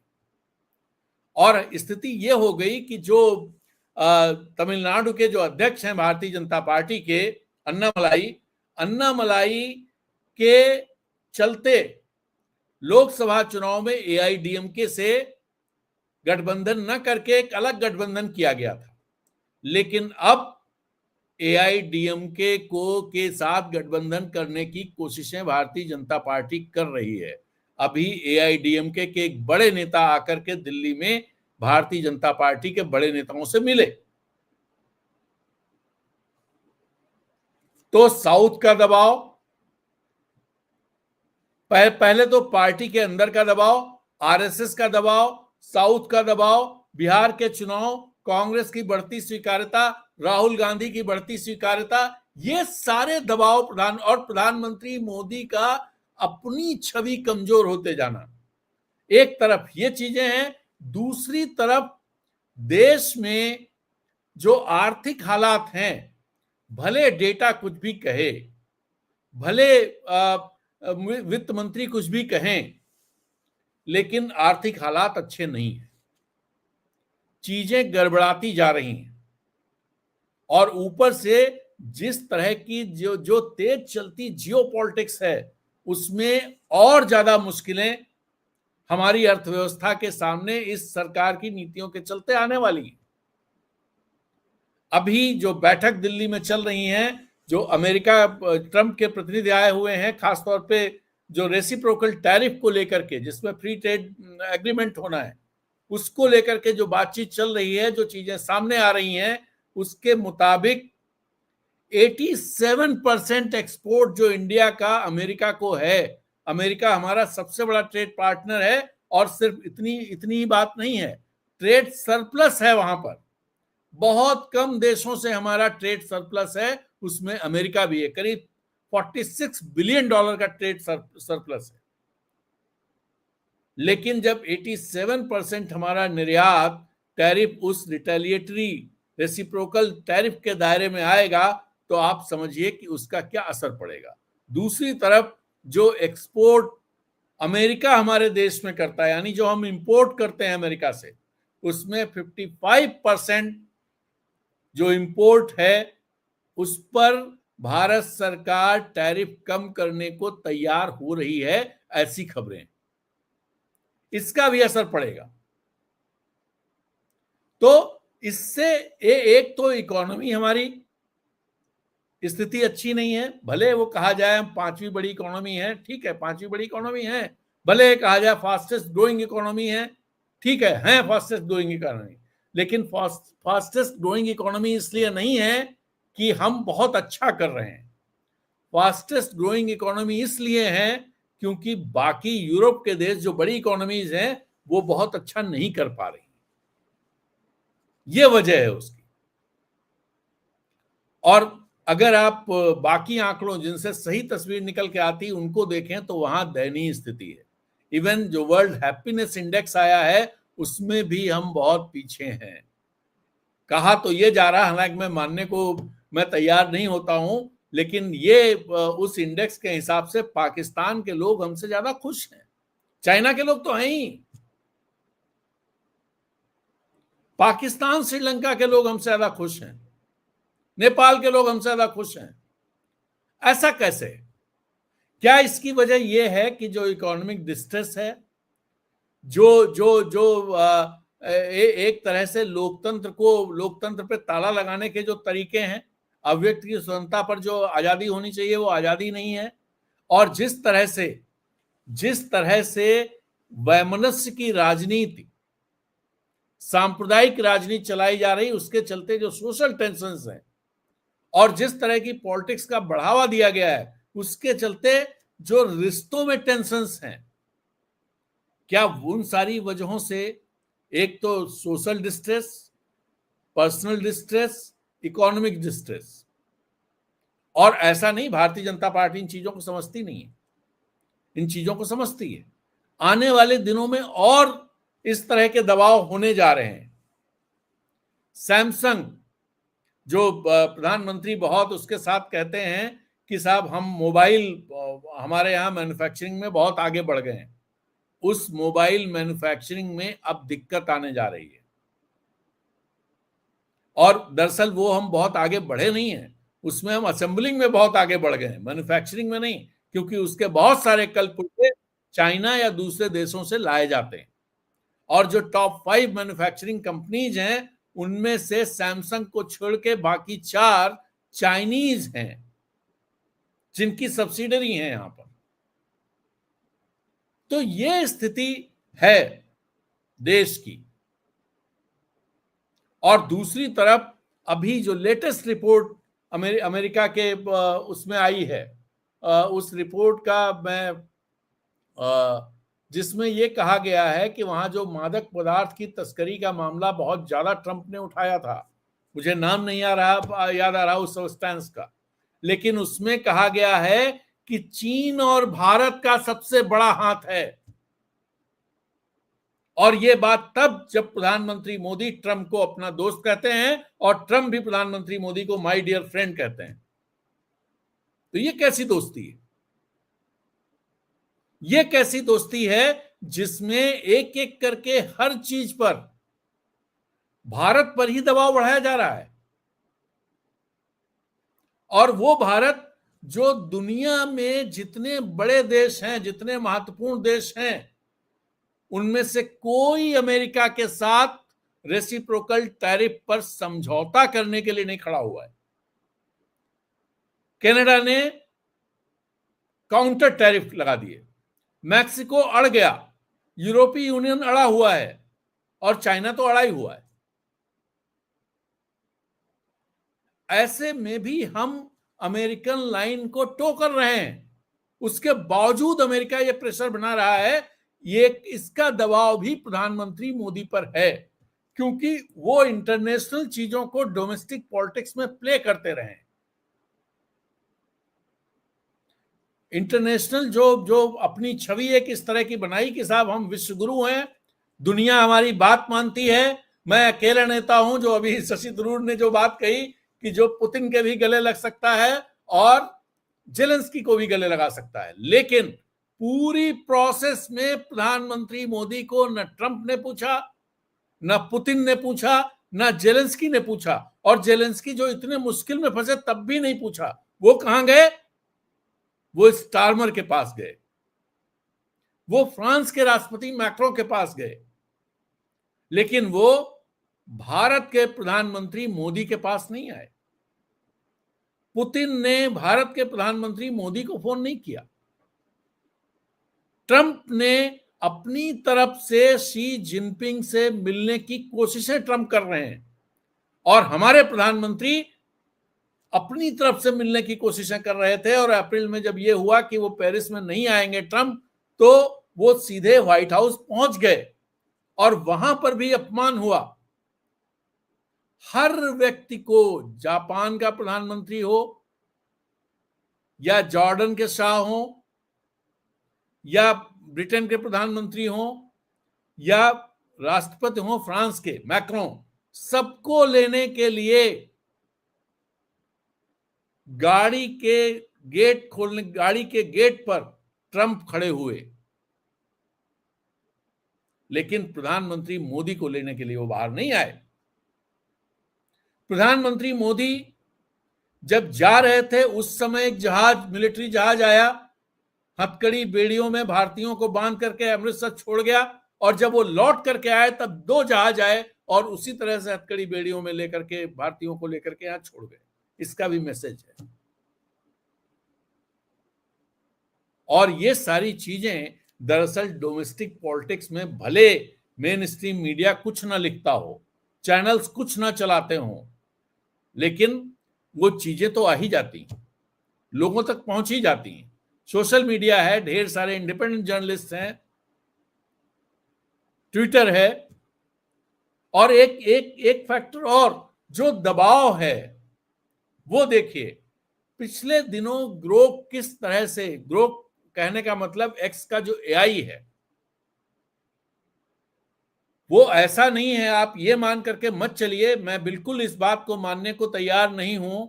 और स्थिति ये हो गई कि जो तमिलनाडु के जो अध्यक्ष हैं भारतीय जनता पार्टी के, अन्नामलाई के चलते लोकसभा चुनाव में AIADMK से गठबंधन न करके एक अलग गठबंधन किया गया था। लेकिन अब एआईडीएमके को के साथ गठबंधन करने की कोशिशें भारतीय जनता पार्टी कर रही है। अभी एआईडीएमके के एक बड़े नेता आकर के दिल्ली में भारतीय जनता पार्टी के बड़े नेताओं से मिले। तो साउथ का दबाव, पहले तो पार्टी के अंदर का दबाव, आरएसएस का दबाव, साउथ का दबाव, बिहार के चुनाव, कांग्रेस की बढ़ती स्वीकार्यता, राहुल गांधी की बढ़ती स्वीकार्यता, ये सारे दबाव प्रधानमंत्री मोदी का अपनी छवि कमजोर होते जाना, एक तरफ ये चीजें हैं। दूसरी तरफ देश में जो आर्थिक हालात हैं, भले डेटा कुछ भी कहे, भले वित्त मंत्री कुछ भी कहें, लेकिन आर्थिक हालात अच्छे नहीं हैं, चीजें गड़बड़ाती जा रही हैं। और ऊपर से जिस तरह की जो तेज चलती जियोपॉलिटिक्स है, उसमें और ज्यादा मुश्किलें हमारी अर्थव्यवस्था के सामने इस सरकार की नीतियों के चलते आने वाली हैं। अभी जो बैठक दिल्ली में चल रही हैं, जो अमेरिका ट्रंप के प्रतिनिधि आए हुए हैं, खासतौर पे जो रेसिप्रोकल टैरिफ को लेकर के, जिसमें फ्री ट्रेड एग्रीमेंट होना है, उसको लेकर के जो बातचीत चल रही है, जो चीजें सामने आ रही हैं, उसके मुताबिक 87% एक्सपोर्ट जो इंडिया का अमेरिका को है, अमेरिका हमारा सबसे बड़ा ट्रेड पार्टनर है, और सिर्फ इतनी ही बात नहीं है, ट्रेड सरप्लस है वहां पर। बहुत कम देशों से हमारा ट्रेड सरप्लस है, उसमें अमेरिका भी है। करीब $46 बिलियन का ट्रेड सरप्लस है। लेकिन जब 87% हमारा निर्यात टैरिफ, उस रिटेलिएटरी रेसिप्रोकल टैरिफ के दायरे में आएगा, तो आप समझिए कि उसका क्या असर पड़ेगा। दूसरी तरफ जो एक्सपोर्ट अमेरिका हमारे देश में करता है, यानी जो हम इंपोर्ट करते हैं अमेरिका से, उसमें 55% जो इंपोर्ट है, उस पर भारत सरकार टैरिफ कम करने को तैयार हो रही है, ऐसी खबरें। इसका भी असर पड़ेगा। तो इससे एक तो इकोनॉमी हमारी स्थिति अच्छी नहीं है। भले वो कहा जाए हम 5वीं बड़ी इकोनॉमी है, ठीक है, 5वीं बड़ी इकोनॉमी है। भले कहा जाए फास्टेस्ट ग्रोइंग इकोनॉमी है, ठीक है फास्टेस्ट ग्रोइंग इकोनॉमी, लेकिन फास्टेस्ट ग्रोइंग इकोनॉमी इसलिए नहीं है कि हम बहुत अच्छा कर रहे हैं। फास्टेस्ट ग्रोइंग इकोनॉमी इसलिए है क्योंकि बाकी यूरोप के देश जो बड़ी इकोनॉमीज हैं, वो बहुत अच्छा नहीं कर पा रही, ये वजह है उसकी। और अगर आप बाकी आंकड़ों जिनसे सही तस्वीर निकल के आती, उनको देखें तो वहां दयनीय स्थिति है। इवन जो वर्ल्ड हैप्पीनेस इंडेक्स आया है, उसमें भी हम बहुत पीछे हैं। कहा तो ये जा रहा, हालांकि मैं मानने को मैं तैयार नहीं होता हूं, लेकिन ये उस इंडेक्स के हिसाब से पाकिस्तान के लोग हमसे ज्यादा खुश हैं। चाइना के लोग तो हैं ही, पाकिस्तान श्रीलंका के लोग हमसे ज्यादा खुश हैं, नेपाल के लोग हमसे ज्यादा खुश हैं। ऐसा कैसे? क्या इसकी वजह यह है कि जो इकोनॉमिक डिस्ट्रेस है, जो एक तरह से लोकतंत्र पे ताला लगाने के जो तरीके हैं, अभिव्यक्ति की स्वतंत्रता पर जो आजादी होनी चाहिए वो आजादी नहीं है, और जिस तरह से वैमनस्य की राजनीति, सांप्रदायिक राजनीति चलाई जा रही, उसके चलते जो सोशल टेंशन्स हैं, और जिस तरह की पॉलिटिक्स का बढ़ावा दिया गया है, उसके चलते जो रिश्तों में टेंशन्स हैं, क्या उन सारी वजहों से एक तो social distress, personal distress, economic distress, और ऐसा नहीं भारतीय जनता पार्टी इन चीजों को समझती नहीं है, इन चीजों को समझती है। आने वाले दिनों में और इस तरह के दबाव होने जा रहे हैं। सैमसंग, जो प्रधानमंत्री बहुत उसके साथ कहते हैं कि साहब हम मोबाइल, हमारे यहाँ मैन्युफैक्चरिंग में बहुत आगे बढ़ गए हैं, उस मोबाइल मैन्युफैक्चरिंग में अब दिक्कत आने जा रही है। और दरअसल वो हम बहुत आगे बढ़े नहीं हैं, उसमें हम असेंबलिंग में बहुत आगे बढ़ गए हैं, मैन्युफैक्चरिंग में नहीं, क्योंकि उसके बहुत सारे कलपुर्जे चाइना या दूसरे देशों से लाए जाते हैं। और जो टॉप 5 मैन्युफैक्चरिंग कंपनीज हैं, उनमें से सैमसंग को छोड़ के बाकी 4 चाइनीज हैं, जिनकी सब्सिडरी है यहां पर। तो ये स्थिति है देश की। और दूसरी तरफ अभी जो लेटेस्ट रिपोर्ट अमेरिका के उसमें आई है, उस रिपोर्ट का मैं जिसमें यह कहा गया है कि वहां जो मादक पदार्थ की तस्करी का मामला बहुत ज्यादा ट्रंप ने उठाया था, मुझे नाम नहीं याद आ रहा उस सब्सटेंस का, लेकिन उसमें कहा गया है कि चीन और भारत का सबसे बड़ा हाथ है। और यह बात तब जब प्रधानमंत्री मोदी ट्रंप को अपना दोस्त कहते हैं और ट्रंप भी प्रधानमंत्री मोदी को माय डियर फ्रेंड कहते हैं। तो यह कैसी दोस्ती है? यह कैसी दोस्ती है जिसमें एक एक करके हर चीज पर भारत पर ही दबाव बढ़ाया जा रहा है? और वो भारत जो दुनिया में जितने बड़े देश हैं, जितने महत्वपूर्ण देश हैं, उनमें से कोई अमेरिका के साथ रेसिप्रोकल टैरिफ पर समझौता करने के लिए नहीं खड़ा हुआ है। कनाडा ने काउंटर टैरिफ लगा दिए, मैक्सिको अड़ गया, यूरोपीय यूनियन अड़ा हुआ है और चाइना तो अड़ा ही हुआ है। ऐसे में भी हम अमेरिकन लाइन को टो कर रहे हैं। उसके बावजूद अमेरिका यह प्रेशर बना रहा है, ये इसका दबाव भी प्रधानमंत्री मोदी पर है, क्योंकि वो इंटरनेशनल चीजों को डोमेस्टिक पॉलिटिक्स में प्ले करते रहे। इंटरनेशनल जो अपनी छवि एक इस तरह की बनाई कि साहब हम विश्व गुरु हैं, दुनिया हमारी बात मानती है, मैं अकेला नेता हूं। जो अभी शशि थरूर ने जो बात कही कि जो पुतिन के भी गले लग सकता है और जेलेंस्की को भी गले लगा सकता है, लेकिन पूरी प्रोसेस में प्रधानमंत्री मोदी को न ट्रंप ने पूछा, न पुतिन ने पूछा, न जेलेंस्की ने पूछा। और जेलेंस्की जो इतने मुश्किल में फंसे तब भी नहीं पूछा। वो कहां गए? वो स्टारमर के पास गए, वो फ्रांस के राष्ट्रपति मैक्रों के पास गए, लेकिन वो भारत के प्रधानमंत्री मोदी के पास नहीं आए। पुतिन ने भारत के प्रधानमंत्री मोदी को फोन नहीं किया। ट्रंप ने अपनी तरफ से शी जिनपिंग से मिलने की कोशिशें ट्रंप कर रहे हैं और हमारे प्रधानमंत्री अपनी तरफ से मिलने की कोशिशें कर रहे थे। और अप्रैल में जब यह हुआ कि वो पेरिस में नहीं आएंगे ट्रंप, तो वो सीधे व्हाइट हाउस पहुंच गए और वहां पर भी अपमान हुआ। हर व्यक्ति को, जापान का प्रधानमंत्री हो या जॉर्डन के शाह हो या ब्रिटेन के प्रधानमंत्री हो या राष्ट्रपति हो फ्रांस के मैक्रों, सबको लेने के लिए गाड़ी के गेट पर ट्रंप खड़े हुए, लेकिन प्रधानमंत्री मोदी को लेने के लिए वो बाहर नहीं आए। प्रधानमंत्री मोदी जब जा रहे थे उस समय एक जहाज, मिलिट्री जहाज आया, हथकड़ी बेड़ियों में भारतीयों को बांध करके अमृतसर छोड़ गया, और जब वो लौट करके आए तब 2 जहाज आए और उसी तरह से हथकड़ी बेड़ियों में लेकर के भारतीयों को लेकर के यहां छोड़ गए। इसका भी मैसेज है। और ये सारी चीजें दरअसल डोमेस्टिक पॉलिटिक्स में भले मेन स्ट्रीम मीडिया कुछ ना लिखता हो, चैनल्स कुछ ना चलाते हो, लेकिन वो चीजें तो आ ही जाती हैं, लोगों तक पहुंच ही जाती हैं। सोशल मीडिया है, ढेर सारे इंडिपेंडेंट जर्नलिस्ट हैं, ट्विटर है, और एक फैक्टर और जो दबाव है वो देखिए। पिछले दिनों ग्रोक किस तरह से, ग्रोक कहने का मतलब एक्स का जो एआई है, वो ऐसा नहीं है, आप ये मान करके मत चलिए, मैं बिल्कुल इस बात को मानने को तैयार नहीं हूं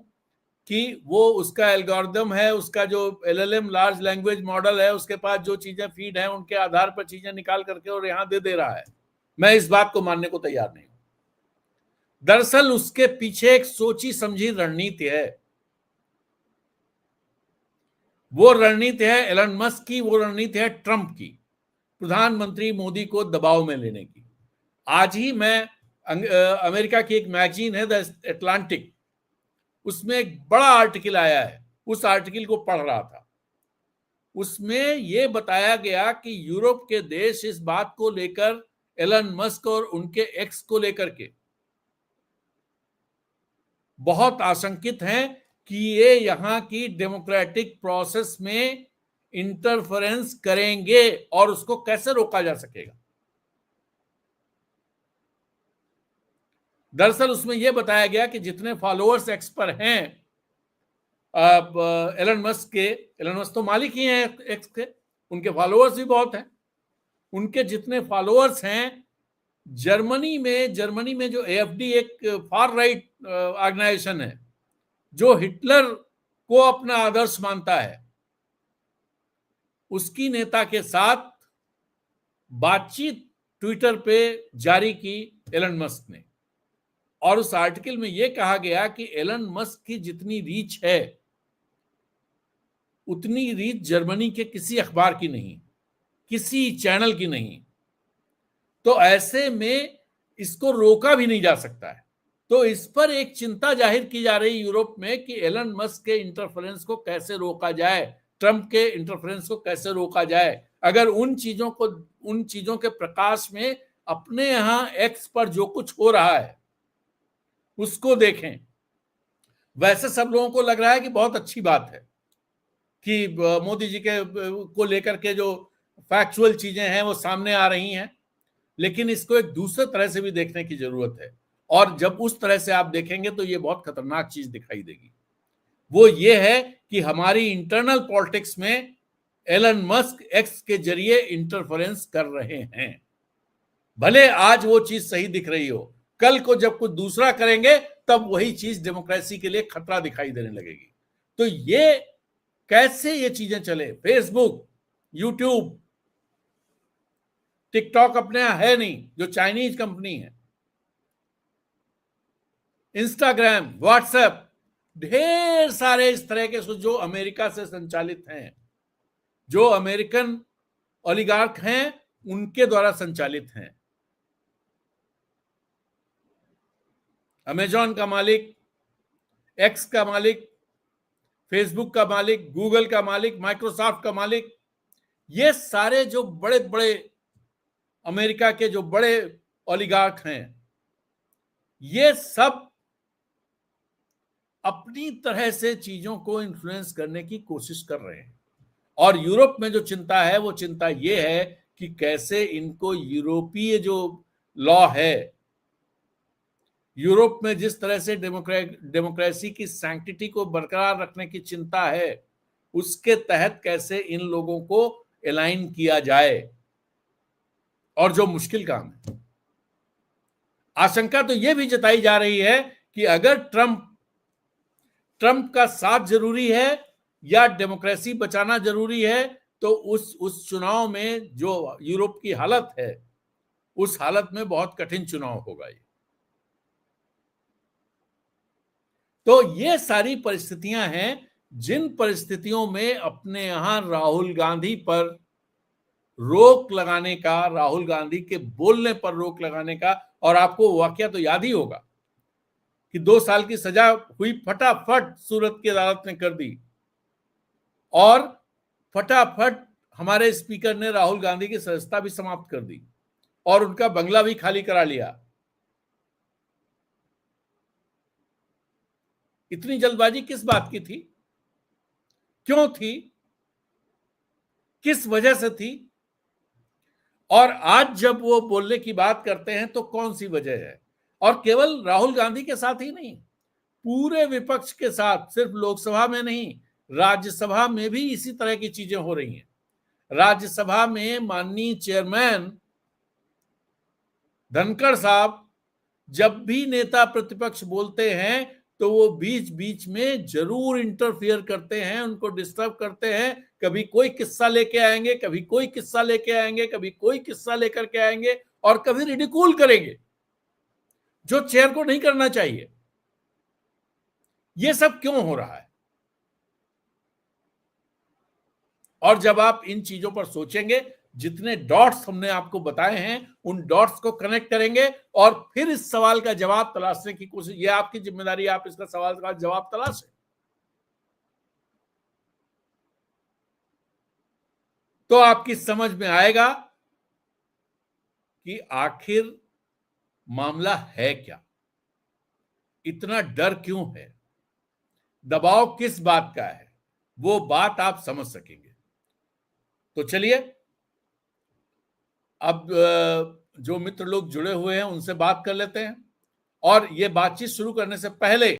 कि वो उसका एल्गोरिदम है, उसका जो एलएलएम लार्ज लैंग्वेज मॉडल है, उसके पास जो चीजें फीड है उनके आधार पर चीजें निकाल करके और यहां दे रहा है। मैं इस बात को मानने को तैयार नहीं हूं। दरअसल उसके पीछे एक सोची समझी रणनीति है। वो रणनीति है एलन मस्क की, वो रणनीति है ट्रंप की, प्रधानमंत्री मोदी को दबाव में लेने की। आज ही मैं अमेरिका की एक मैगजीन है द अटलांटिक, उसमें एक बड़ा आर्टिकल आया है, उस आर्टिकल को पढ़ रहा था। उसमें यह बताया गया कि यूरोप के देश इस बात को लेकर, एलन मस्क और उनके एक्स को लेकर के बहुत आशंकित हैं कि ये यहां की डेमोक्रेटिक प्रोसेस में इंटरफेरेंस करेंगे और उसको कैसे रोका जा सकेगा। दरअसल उसमें यह बताया गया कि जितने फॉलोअर्स एक्स पर हैं एलन मस्क तो मालिक ही हैं एक्स के, उनके फॉलोअर्स भी बहुत हैं। उनके जितने फॉलोअर्स हैं, जर्मनी में जो एएफडी एक फार राइट ऑर्गेनाइजेशन है जो हिटलर को अपना आदर्श मानता है, उसकी नेता के साथ बातचीत ट्विटर पे जारी की एलन मस्क ने। और उस आर्टिकल में यह कहा गया कि एलन मस्क की जितनी रीच है उतनी रीच जर्मनी के किसी अखबार की नहीं, किसी चैनल की नहीं। तो ऐसे में इसको रोका भी नहीं जा सकता है। तो इस पर एक चिंता जाहिर की जा रही यूरोप में कि एलन मस्क के इंटरफेरेंस को कैसे रोका जाए, ट्रंप के इंटरफेरेंस को कैसे रोका जाए। अगर उन चीजों के प्रकाश में अपने यहां एक्स पर जो कुछ हो रहा है उसको देखें। वैसे सब लोगों को लग रहा है कि बहुत अच्छी बात है कि मोदी जी के को लेकर के जो फैक्चुअल चीजें हैं वो सामने आ रही हैं, लेकिन इसको एक दूसरे तरह से भी देखने की जरूरत है। और जब उस तरह से आप देखेंगे तो ये बहुत खतरनाक चीज दिखाई देगी। वो ये है कि हमारी इंटरनल पॉलिटिक्स में एलन मस्क एक्स के जरिए इंटरफेरेंस कर रहे हैं। भले आज वो चीज सही दिख रही हो, कल को जब कुछ दूसरा करेंगे तब वही चीज डेमोक्रेसी के लिए खतरा दिखाई देने लगेगी। तो ये कैसे ये चीजें चले, फेसबुक, यूट्यूब, टिकटॉक अपने यहां है नहीं जो चाइनीज कंपनी है, इंस्टाग्राम, व्हाट्सएप, ढेर सारे इस तरह के जो अमेरिका से संचालित हैं, जो अमेरिकन ओलिगार्क हैं उनके द्वारा संचालित हैं। अमेजॉन का मालिक, एक्स का मालिक, फेसबुक का मालिक, गूगल का मालिक, माइक्रोसॉफ्ट का मालिक, ये सारे जो बड़े बड़े अमेरिका के जो बड़े ओलिगार्क हैं, ये सब अपनी तरह से चीजों को इन्फ्लुएंस करने की कोशिश कर रहे हैं। और यूरोप में जो चिंता है वो चिंता ये है कि कैसे इनको यूरोपीय जो लॉ है, यूरोप में जिस तरह से डेमोक्रेसी की सैंक्टिटी को बरकरार रखने की चिंता है, उसके तहत कैसे इन लोगों को अलाइन किया जाए, और जो मुश्किल काम है। आशंका तो यह भी जताई जा रही है कि अगर ट्रंप का साथ जरूरी है या डेमोक्रेसी बचाना जरूरी है, तो उस चुनाव में जो यूरोप की हालत है, उस हालत में बहुत कठिन चुनाव होगा ये। तो ये सारी परिस्थितियां हैं जिन परिस्थितियों में अपने यहां राहुल गांधी पर रोक लगाने का, राहुल गांधी के बोलने पर रोक लगाने का, और आपको वाकया तो याद ही होगा कि 2 साल की सजा हुई, फटाफट सूरत की अदालत ने कर दी, और फटाफट हमारे स्पीकर ने राहुल गांधी की सदस्यता भी समाप्त कर दी और उनका बंगला भी खाली करा लिया। इतनी जल्दबाजी किस बात की थी, क्यों थी, किस वजह से थी? और आज जब वो बोलने की बात करते हैं तो कौन सी वजह है? और केवल राहुल गांधी के साथ ही नहीं, पूरे विपक्ष के साथ, सिर्फ लोकसभा में नहीं, राज्यसभा में भी इसी तरह की चीजें हो रही हैं। राज्यसभा में माननीय चेयरमैन धनखड़ साहब जब भी नेता प्रतिपक्ष बोलते हैं तो वो बीच बीच में जरूर इंटरफियर करते हैं, उनको डिस्टर्ब करते हैं। कभी कोई किस्सा लेके आएंगे, कभी कोई किस्सा लेके आएंगे, कभी कोई किस्सा लेकर के आएंगे, और कभी रिडिकूल करेंगे, जो चेयर को नहीं करना चाहिए। ये सब क्यों हो रहा है? और जब आप इन चीजों पर सोचेंगे जितने डॉट्स हमने आपको बताए हैं उन डॉट्स को कनेक्ट करेंगे और फिर इस सवाल का जवाब तलाशने की कोशिश, ये आपकी जिम्मेदारी है, आप इसका सवाल का जवाब तलाशें। तो आपकी समझ में आएगा कि आखिर मामला है क्या, इतना डर क्यों है, दबाव किस बात का है, वो बात आप समझ सकेंगे। तो चलिए अब जो मित्र लोग जुड़े हुए हैं उनसे बात कर लेते हैं, और ये बातचीत शुरू करने से पहले